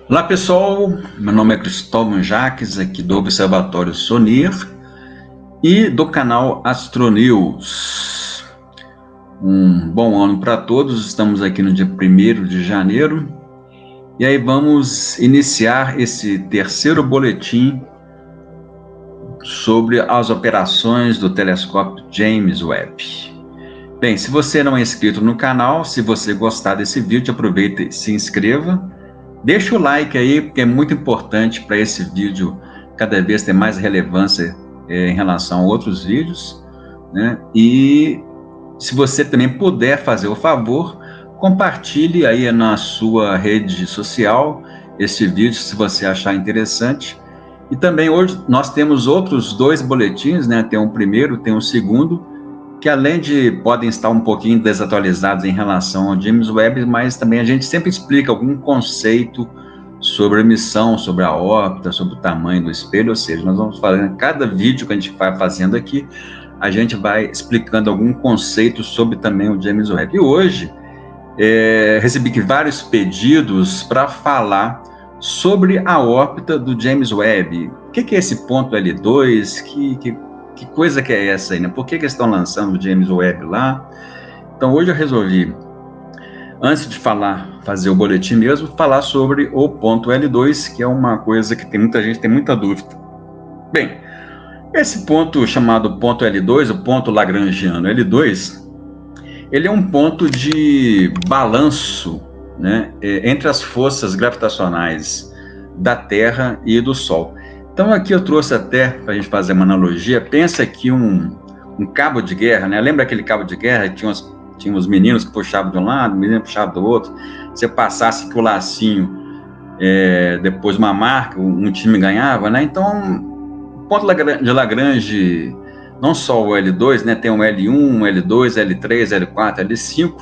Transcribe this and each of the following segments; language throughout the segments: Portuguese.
Olá pessoal, meu nome é Cristóvão Jaques, aqui do Observatório SONIR e do canal Astronews. Um bom ano para todos, estamos aqui no dia 1º de janeiro e aí vamos iniciar esse terceiro boletim sobre as operações do telescópio James Webb. Bem, se você não é inscrito no canal, se você gostar desse vídeo, aproveita e se inscreva. Deixa o like aí, porque é muito importante para esse vídeo cada vez ter mais relevância em relação a outros vídeos, né? E se você também puder fazer o favor, compartilhe aí na sua rede social esse vídeo, se você achar interessante. E também hoje nós temos outros 2 boletins, né? Tem um primeiro, tem um segundo, que além de podem estar um pouquinho desatualizados em relação ao James Webb, mas também a gente sempre explica algum conceito sobre a missão, sobre a órbita, sobre o tamanho do espelho, ou seja, nós vamos fazendo, cada vídeo que a gente vai fazendo aqui, a gente vai explicando algum conceito sobre também o James Webb. E hoje, recebi aqui vários pedidos para falar sobre a órbita do James Webb. O que é esse ponto L2? Que coisa que é essa aí, né? Por que eles estão lançando o James Webb lá? Então hoje eu resolvi, antes de fazer o boletim mesmo, falar sobre o ponto L2, que é uma coisa que muita gente tem muita dúvida. Bem, esse ponto chamado ponto L2, o ponto lagrangiano L2, ele é um ponto de balanço, né, entre as forças gravitacionais da Terra e do Sol. Então aqui eu trouxe até, para a gente fazer uma analogia, pensa aqui um cabo de guerra, né? Lembra aquele cabo de guerra que tinha uns meninos que puxavam de um lado, o menino puxava do outro, você passasse com o lacinho, depois uma marca, um time ganhava, né? Então, o ponto de Lagrange, não só o L2, né? Tem o L1, L2, L3, L4, L5,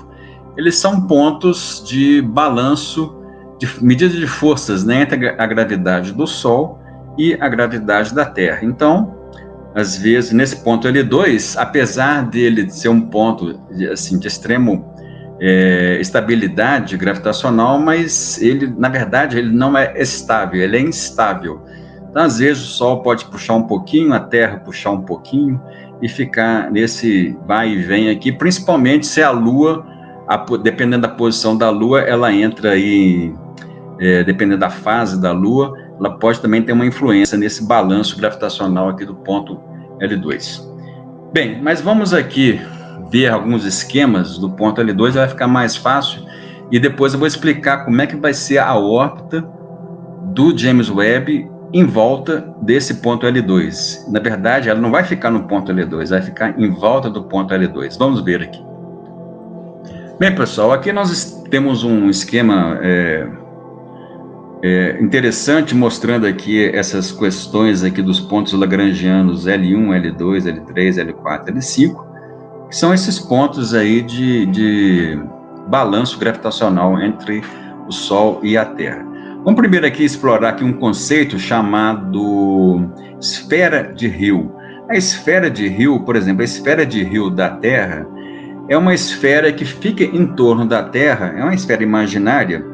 eles são pontos de balanço, de medida de forças, né? Entre a gravidade do Sol e a gravidade da Terra. Então, às vezes, nesse ponto L2, apesar dele ser um ponto assim, de extremo estabilidade gravitacional, mas ele, na verdade, ele não é estável, ele é instável. Então, às vezes, o Sol pode puxar um pouquinho, a Terra puxar um pouquinho e ficar nesse vai e vem aqui, principalmente se a Lua, dependendo da posição da Lua, ela entra aí, dependendo da fase da Lua, ela pode também ter uma influência nesse balanço gravitacional aqui do ponto L2. Bem, mas vamos aqui ver alguns esquemas do ponto L2, vai ficar mais fácil, e depois eu vou explicar como é que vai ser a órbita do James Webb em volta desse ponto L2. Na verdade, ela não vai ficar no ponto L2, vai ficar em volta do ponto L2. Vamos ver aqui. Bem, pessoal, aqui nós temos um esquema interessante, mostrando aqui essas questões aqui dos pontos lagrangianos L1, L2, L3, L4, L5, que são esses pontos aí de balanço gravitacional entre o Sol e a Terra. Vamos primeiro aqui explorar aqui um conceito chamado esfera de Hill. A esfera de Hill, por exemplo, a esfera de Hill da Terra é uma esfera que fica em torno da Terra, é uma esfera imaginária,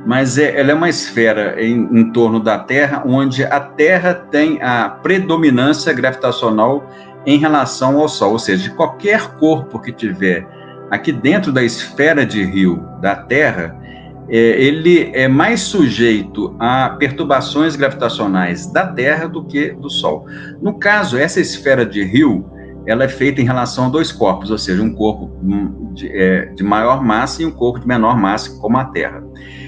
mas ela é uma esfera em torno da Terra, onde a Terra tem a predominância gravitacional em relação ao Sol, ou seja, qualquer corpo que tiver aqui dentro da esfera de Hill da Terra, ele é mais sujeito a perturbações gravitacionais da Terra do que do Sol. No caso, essa esfera de Hill, ela é feita em relação a 2 corpos, ou seja, um corpo de maior massa e um corpo de menor massa, como a Terra.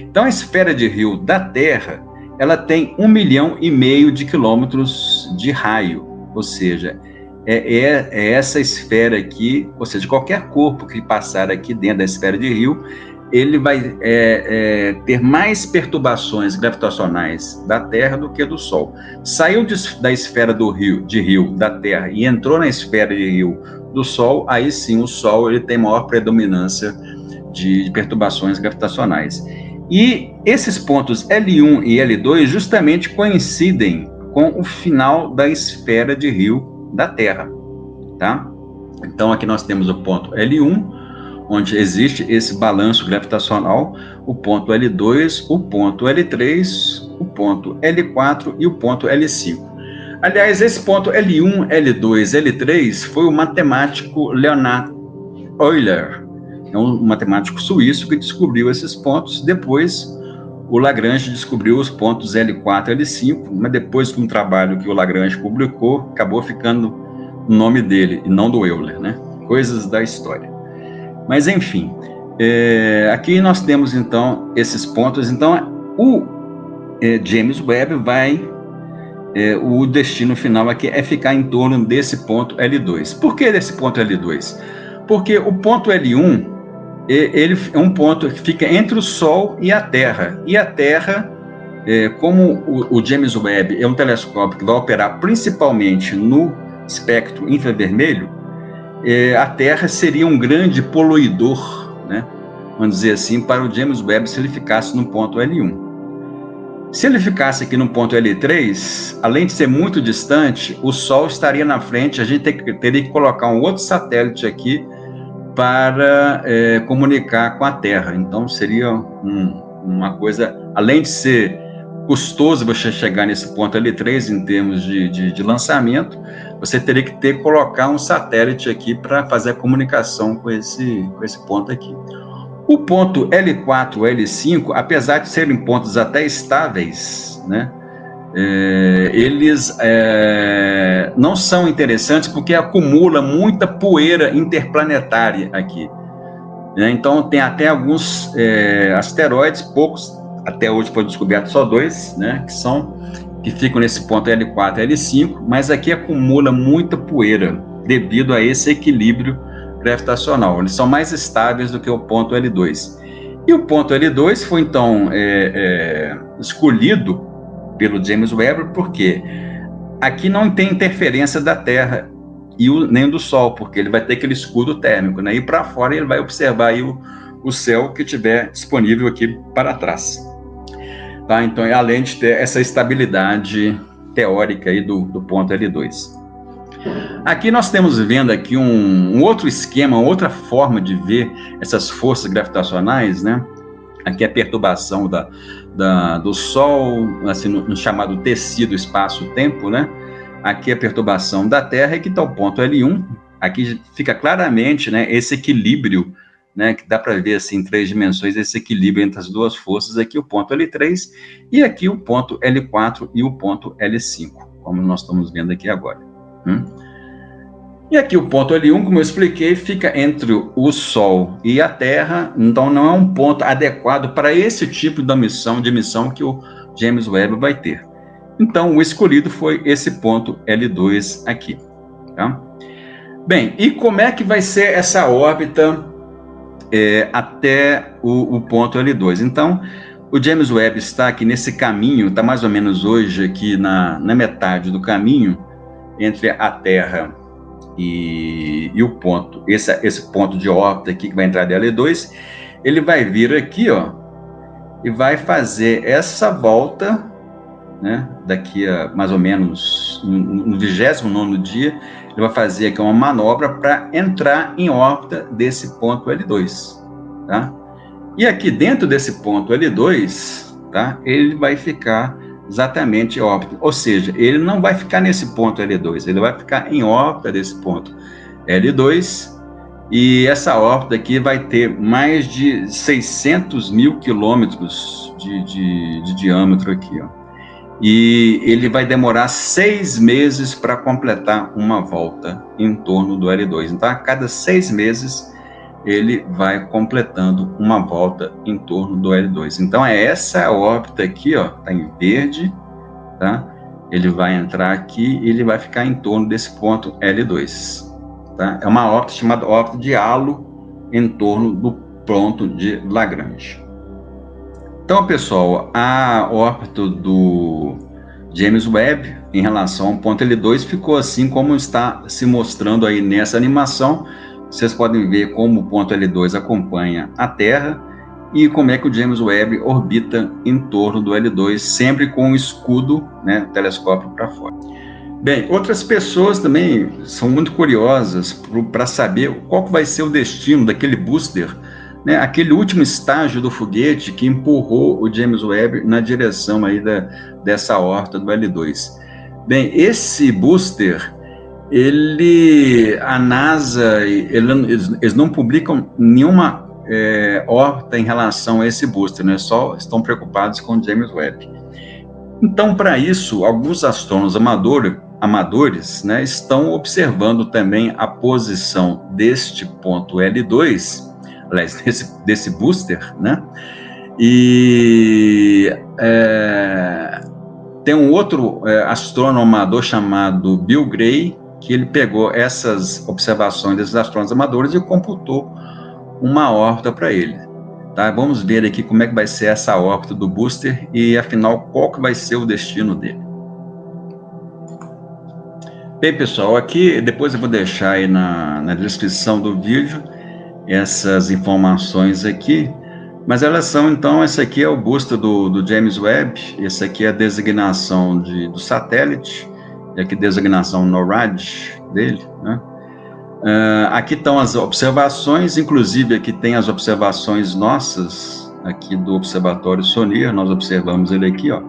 Então, a esfera de Hill da Terra, ela tem 1,5 milhão de quilômetros de raio, ou seja, é essa esfera aqui, ou seja, qualquer corpo que passar aqui dentro da esfera de Hill, ele vai ter mais perturbações gravitacionais da Terra do que do Sol. Saiu da esfera de Hill da Terra e entrou na esfera de Hill do Sol, aí sim o Sol ele tem maior predominância de perturbações gravitacionais. E esses pontos L1 e L2 justamente coincidem com o final da esfera de Rio da Terra, tá? Então aqui nós temos o ponto L1, onde existe esse balanço gravitacional, o ponto L2, o ponto L3, o ponto L4 e o ponto L5. Aliás, esse ponto L1, L2, L3 foi o matemático Leonhard Euler, é um matemático suíço que descobriu esses pontos. Depois, o Lagrange descobriu os pontos L4 e L5, mas depois que um trabalho que o Lagrange publicou, acabou ficando o nome dele e não do Euler, né? Coisas da história. Mas, enfim, aqui nós temos, então, esses pontos. Então, o James Webb vai... o destino final aqui é ficar em torno desse ponto L2. Por que desse ponto L2? Porque o ponto L1, ele é um ponto que fica entre o Sol e a Terra. E a Terra, como o James Webb é um telescópio que vai operar principalmente no espectro infravermelho, a Terra seria um grande poluidor, né? Vamos dizer assim, para o James Webb se ele ficasse no ponto L1. Se ele ficasse aqui no ponto L3, além de ser muito distante, o Sol estaria na frente, a gente teria que colocar um outro satélite aqui para comunicar com a Terra. Então seria uma coisa, além de ser custoso você chegar nesse ponto L3 em termos de lançamento, você teria que colocar um satélite aqui para fazer a comunicação com esse ponto aqui. O ponto L4, L5, apesar de serem pontos até estáveis, né, eles não são interessantes porque acumula muita poeira interplanetária aqui, né? Então tem até alguns asteroides, poucos, até hoje foi descoberto só 2, né, que ficam nesse ponto L4, L5, mas aqui acumula muita poeira devido a esse equilíbrio gravitacional. Eles são mais estáveis do que o ponto L2. E o ponto L2 foi, então, escolhido pelo James Webb porque aqui não tem interferência da Terra nem do Sol, porque ele vai ter aquele escudo térmico, né? E para fora ele vai observar aí o céu que tiver disponível aqui para trás. Tá? Então, além de ter essa estabilidade teórica aí do ponto L2. Aqui nós temos vendo aqui um outro esquema, outra forma de ver essas forças gravitacionais, né? Aqui é a perturbação do Sol, assim, no chamado tecido espaço-tempo, né? Aqui é a perturbação da Terra, e aqui está o ponto L1. Aqui fica claramente, né, esse equilíbrio, né, que dá para ver assim, em 3 dimensões, esse equilíbrio entre as duas forças. Aqui o ponto L3 e aqui o ponto L4 e o ponto L5, como nós estamos vendo aqui agora. E aqui o ponto L1, como eu expliquei, fica entre o Sol e a Terra, então não é um ponto adequado para esse tipo de missão que o James Webb vai ter. Então, o escolhido foi esse ponto L2 aqui. Tá? Bem, e como é que vai ser essa órbita até o ponto L2? Então, o James Webb está aqui nesse caminho, está mais ou menos hoje aqui na metade do caminho entre a Terra e o ponto, esse ponto de órbita aqui que vai entrar de L2, ele vai vir aqui, ó, e vai fazer essa volta, né, daqui a mais ou menos no 29º dia, ele vai fazer aqui uma manobra para entrar em órbita desse ponto L2, tá? E aqui dentro desse ponto L2, tá, ele vai ficar exatamente em órbita, ou seja, ele não vai ficar nesse ponto L2, ele vai ficar em órbita desse ponto L2, e essa órbita aqui vai ter mais de 600 mil quilômetros de diâmetro aqui, ó. E ele vai demorar 6 meses para completar uma volta em torno do L2. Então, a cada 6 meses, ele vai completando uma volta em torno do L2. Então, é essa órbita aqui, ó, tá em verde, tá? Ele vai entrar aqui e ele vai ficar em torno desse ponto L2, tá? É uma órbita chamada órbita de halo em torno do ponto de Lagrange. Então, pessoal, a órbita do James Webb em relação ao ponto L2 ficou assim como está se mostrando aí nessa animação. Vocês podem ver como o ponto L2 acompanha a Terra e como é que o James Webb orbita em torno do L2, sempre com o escudo, né, o telescópio para fora. Bem, outras pessoas também são muito curiosas para saber qual que vai ser o destino daquele booster, né, aquele último estágio do foguete que empurrou o James Webb na direção aí dessa órbita do L2. Bem, esse booster, a NASA, eles não publicam nenhuma órbita em relação a esse booster, né? Só estão preocupados com o James Webb. Então, para isso, alguns astrônomos amadores, né, estão observando também a posição deste ponto L2, aliás, desse booster, né? E tem um outro astrônomo amador chamado Bill Gray, que ele pegou essas observações desses astrônomos amadores e computou uma órbita para ele. Tá? Vamos ver aqui como é que vai ser essa órbita do booster e, afinal, qual que vai ser o destino dele. Bem, pessoal, aqui depois eu vou deixar aí na descrição do vídeo essas informações aqui, mas elas são, então, esse aqui é o booster do James Webb, esse aqui é a designação do satélite, e aqui a designação NORAD dele, né? Aqui estão as observações, inclusive aqui tem as observações nossas, aqui do Observatório Sonier, nós observamos ele aqui, ó,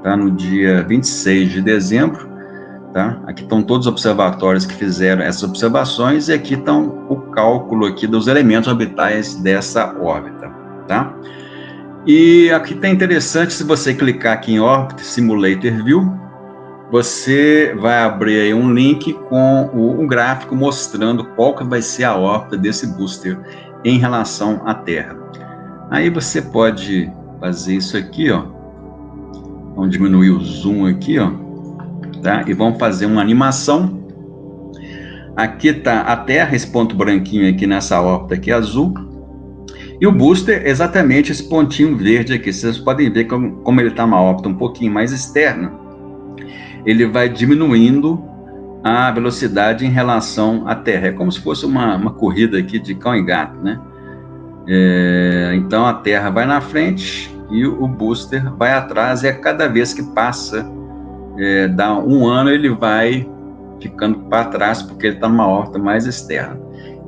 tá, no dia 26 de dezembro, tá? Aqui estão todos os observatórios que fizeram essas observações, e aqui estão o cálculo aqui dos elementos orbitais dessa órbita, tá? E aqui está interessante, se você clicar aqui em Orbit Simulator View, você vai abrir aí um link com um gráfico mostrando qual que vai ser a órbita desse booster em relação à Terra. Aí você pode fazer isso aqui, ó. Vamos diminuir o zoom aqui, ó, tá? E vamos fazer uma animação. Aqui está a Terra, esse ponto branquinho aqui nessa órbita aqui azul. E o booster, exatamente esse pontinho verde aqui. Vocês podem ver como ele está uma órbita um pouquinho mais externa. Ele vai diminuindo a velocidade em relação à Terra. É como se fosse uma corrida aqui de cão e gato, né? Então a Terra vai na frente e o booster vai atrás, e a cada vez que passa, dá um ano, ele vai ficando para trás, porque ele está numa órbita mais externa.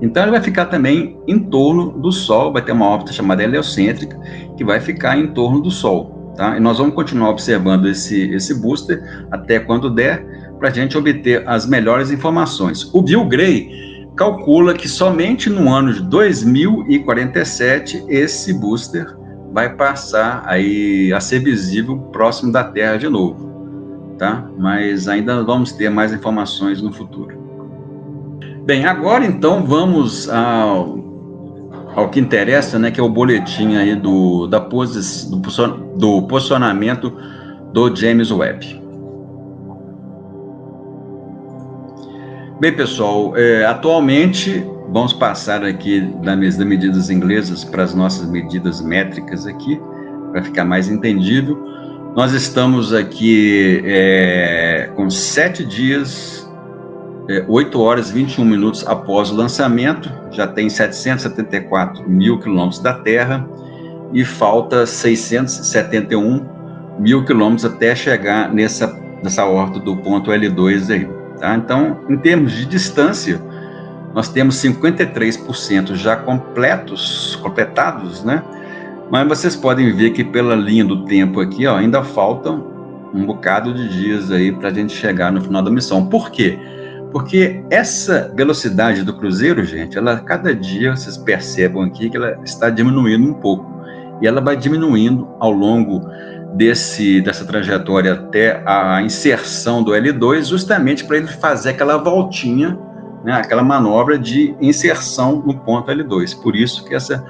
Então ele vai ficar também em torno do Sol, vai ter uma órbita chamada heliocêntrica, que vai ficar em torno do Sol. Tá? E nós vamos continuar observando esse booster até quando der, para a gente obter as melhores informações. O Bill Gray calcula que somente no ano de 2047 esse booster vai passar aí a ser visível próximo da Terra de novo, tá? Mas ainda vamos ter mais informações no futuro. Bem, agora então vamos ao que interessa, né, que é o boletim aí do posicionamento do James Webb. Bem, pessoal, atualmente vamos passar aqui das medidas inglesas para as nossas medidas métricas aqui, para ficar mais entendível. Nós estamos aqui com 7 dias, 8 horas e 21 minutos após o lançamento, já tem 774 mil quilômetros da Terra e falta 671 mil quilômetros até chegar nessa órbita do ponto L2 aí, tá? Então, em termos de distância, nós temos 53% já completados, né? Mas vocês podem ver que pela linha do tempo aqui, ó, ainda faltam um bocado de dias aí para a gente chegar no final da missão. Por quê? Porque essa velocidade do cruzeiro, gente, cada dia vocês percebem aqui que ela está diminuindo um pouco. E ela vai diminuindo ao longo dessa trajetória até a inserção do L2, justamente para ele fazer aquela voltinha, né, aquela manobra de inserção no ponto L2. Por isso que essa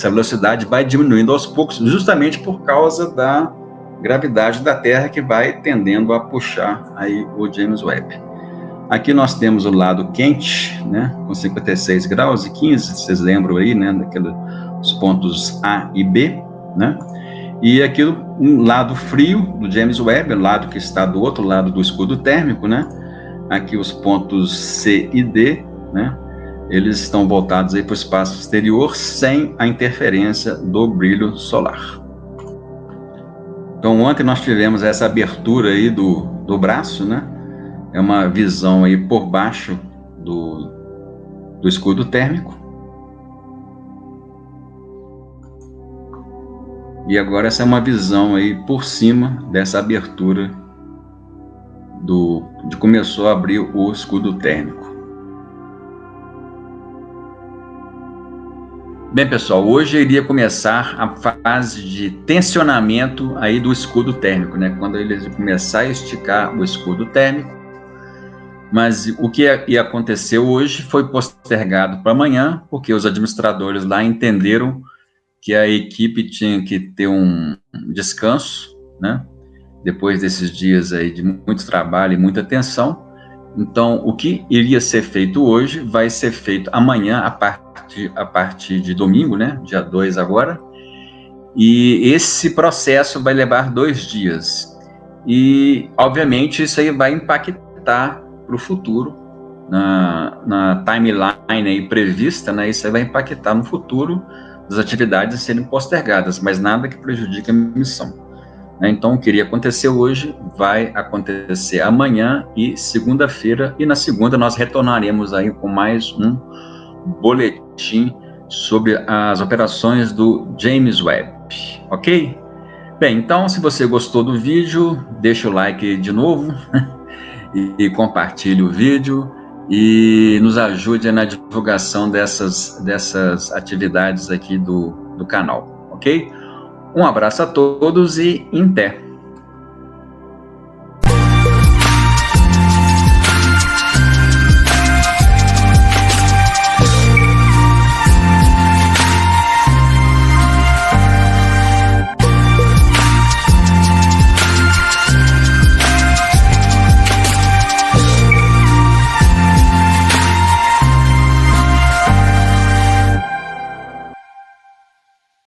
velocidade vai diminuindo aos poucos, justamente por causa da gravidade da Terra, que vai tendendo a puxar aí o James Webb. Aqui nós temos o lado quente, né, com 56 graus e 15, vocês lembram aí, né, daqueles pontos A e B, né? E aqui um lado frio do James Webb, o lado que está do outro lado do escudo térmico, né? Aqui os pontos C e D, né? eles estão voltados aí para o espaço exterior sem a interferência do brilho solar. Então, ontem nós tivemos essa abertura aí do braço, né? É uma visão aí por baixo do escudo térmico. E agora essa é uma visão aí por cima dessa abertura de começou a abrir o escudo térmico. Bem, pessoal, hoje iria começar a fase de tensionamento aí do escudo térmico, né? Quando eles começar a esticar o escudo térmico. Mas o que ia acontecer hoje foi postergado para amanhã, porque os administradores lá entenderam que a equipe tinha que ter um descanso, né? Depois desses dias aí de muito trabalho e muita tensão. Então, o que iria ser feito hoje vai ser feito amanhã, a partir de domingo, né? Dia 2 agora. E esse processo vai levar 2 dias. E, obviamente, isso aí vai impactar para o futuro, na timeline aí prevista, né? Isso aí vai impactar no futuro das atividades serem postergadas, mas nada que prejudique a missão. Então, o que iria acontecer hoje vai acontecer amanhã e segunda-feira, e na segunda nós retornaremos aí com mais um boletim sobre as operações do James Webb, ok? Bem, então, se você gostou do vídeo, deixa o like de novo e compartilhe o vídeo e nos ajude na divulgação dessas atividades aqui do canal, ok? Um abraço a todos e em pé.